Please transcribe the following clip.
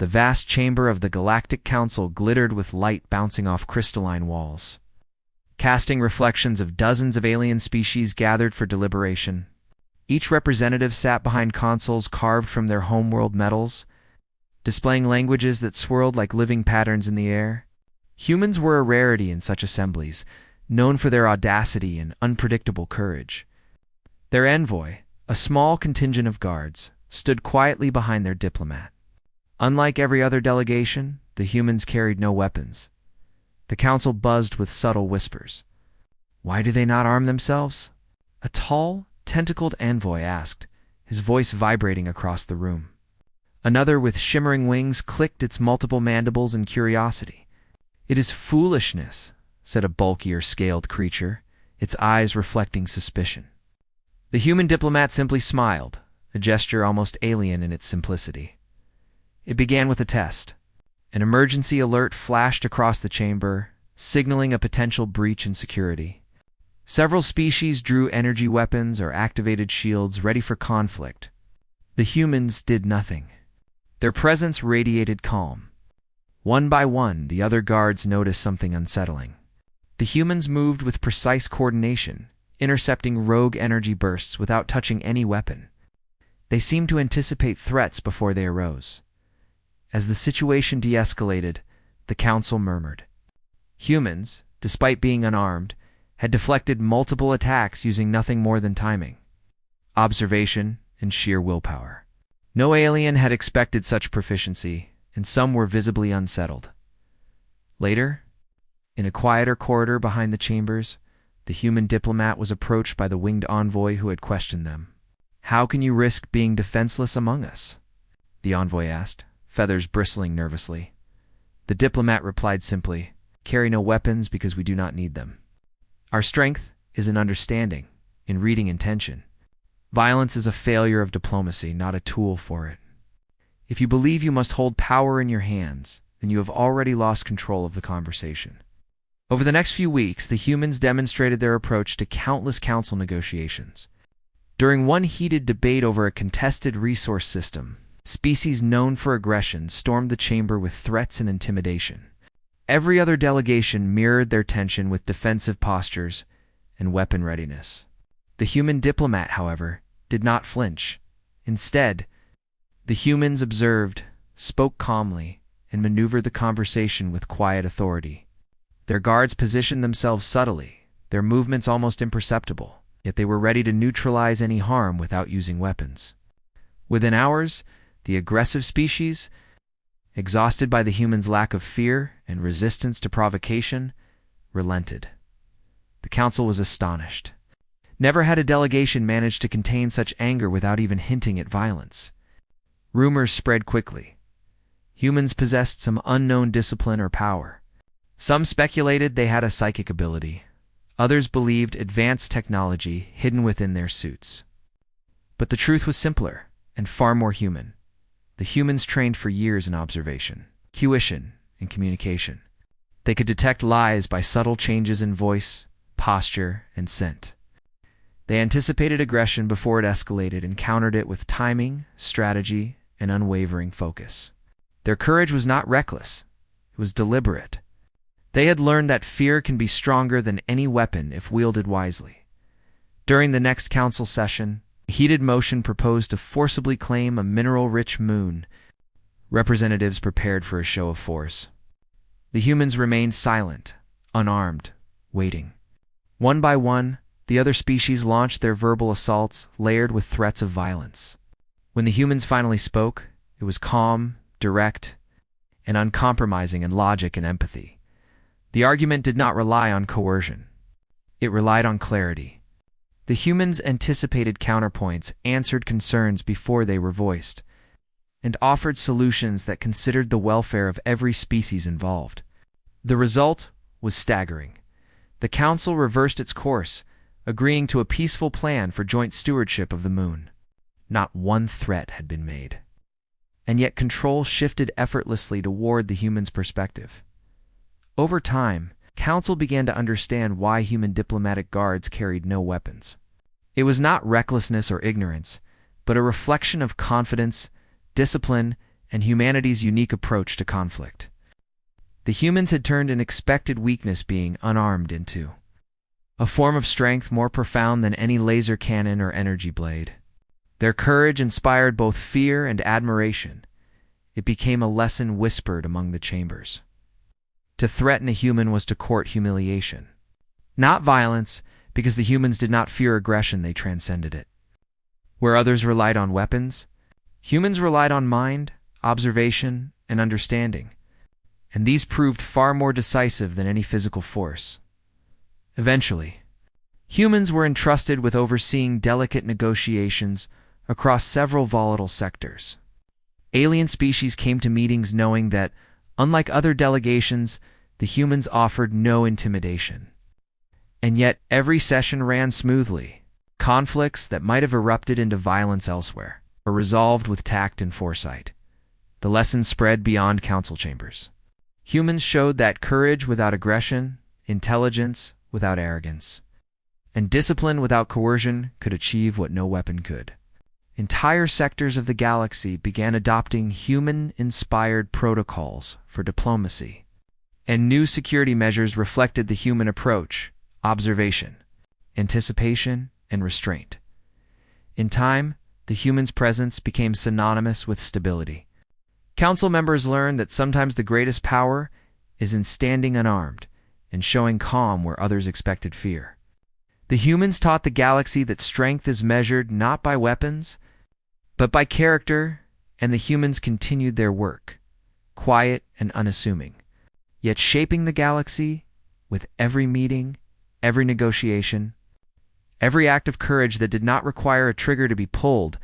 The vast chamber of the Galactic Council glittered with light bouncing off crystalline walls, casting reflections of dozens of alien species gathered for deliberation. Each representative sat behind consoles carved from their homeworld metals, displaying languages that swirled like living patterns in the air. Humans were a rarity in such assemblies, known for their audacity and unpredictable courage. Their envoy, a small contingent of guards, stood quietly behind their diplomat. Unlike every other delegation, the humans carried no weapons. The council buzzed with subtle whispers. "Why do they not arm themselves?" a tall, tentacled envoy asked, his voice vibrating across the room. Another with shimmering wings clicked its multiple mandibles in curiosity. "It is foolishness," said a bulkier, scaled creature, its eyes reflecting suspicion. The human diplomat simply smiled, a gesture almost alien in its simplicity. It began with a test. An emergency alert flashed across the chamber, signaling a potential breach in security. Several species drew energy weapons or activated shields ready for conflict. The humans did nothing. Their presence radiated calm. One by one, the other guards noticed something unsettling. The humans moved with precise coordination, intercepting rogue energy bursts without touching any weapon. They seemed to anticipate threats before they arose. As the situation de-escalated, the council murmured. Humans, despite being unarmed, had deflected multiple attacks using nothing more than timing, observation, and sheer willpower. No alien had expected such proficiency, and some were visibly unsettled. Later, in a quieter corridor behind the chambers, the human diplomat was approached by the winged envoy who had questioned them. "How can you risk being defenseless among us?" the envoy asked, feathers bristling nervously. The diplomat replied simply, "Carry no weapons because we do not need them. Our strength is in understanding, in reading intention. Violence is a failure of diplomacy, not a tool for it. If you believe you must hold power in your hands, then you have already lost control of the conversation." Over the next few weeks, the humans demonstrated their approach to countless council negotiations. During one heated debate over a contested resource system, species known for aggression stormed the chamber with threats and intimidation. Every other delegation mirrored their tension with defensive postures and weapon readiness. The human diplomat, however, did not flinch. Instead, the humans observed, spoke calmly, and maneuvered the conversation with quiet authority. Their guards positioned themselves subtly, their movements almost imperceptible, yet they were ready to neutralize any harm without using weapons. Within hours, the aggressive species, exhausted by the humans' lack of fear and resistance to provocation, relented. The council was astonished. Never had a delegation managed to contain such anger without even hinting at violence. Rumors spread quickly. Humans possessed some unknown discipline or power. Some speculated they had a psychic ability. Others believed advanced technology hidden within their suits. But the truth was simpler and far more human. The humans trained for years in observation, intuition, and communication. They could detect lies by subtle changes in voice, posture, and scent. They anticipated aggression before it escalated and countered it with timing, strategy, and unwavering focus. Their courage was not reckless. It was deliberate. They had learned that fear can be stronger than any weapon if wielded wisely. During the next council session, a heated motion proposed to forcibly claim a mineral-rich moon. Representatives prepared for a show of force. The humans remained silent, unarmed, waiting. One by one, the other species launched their verbal assaults, layered with threats of violence. When the humans finally spoke, it was calm, direct, and uncompromising in logic and empathy. The argument did not rely on coercion. It relied on clarity. The humans anticipated counterpoints, answered concerns before they were voiced, and offered solutions that considered the welfare of every species involved. The result was staggering. The council reversed its course, agreeing to a peaceful plan for joint stewardship of the moon. Not one threat had been made. And yet control shifted effortlessly toward the humans' perspective. Over time, Council began to understand why human diplomatic guards carried no weapons. It was not recklessness or ignorance, but a reflection of confidence, discipline, and humanity's unique approach to conflict. The humans had turned an expected weakness, being unarmed, into a form of strength more profound than any laser cannon or energy blade. Their courage inspired both fear and admiration. It became a lesson whispered among the chambers. To threaten a human was to court humiliation. Not violence, because the humans did not fear aggression, they transcended it. Where others relied on weapons, humans relied on mind, observation, and understanding, and these proved far more decisive than any physical force. Eventually, humans were entrusted with overseeing delicate negotiations across several volatile sectors. Alien species came to meetings knowing that, unlike other delegations, the humans offered no intimidation. And yet every session ran smoothly. Conflicts that might have erupted into violence elsewhere were resolved with tact and foresight. The lesson spread beyond council chambers. Humans showed that courage without aggression, intelligence without arrogance, and discipline without coercion could achieve what no weapon could. Entire sectors of the galaxy began adopting human-inspired protocols for diplomacy, and new security measures reflected the human approach: observation, anticipation, and restraint. In time, the human's presence became synonymous with stability. Council members learned that sometimes the greatest power is in standing unarmed and showing calm where others expected fear. The humans taught the galaxy that strength is measured not by weapons, but by character, and the humans continued their work, quiet and unassuming, yet shaping the galaxy with every meeting, every negotiation, every act of courage that did not require a trigger to be pulled,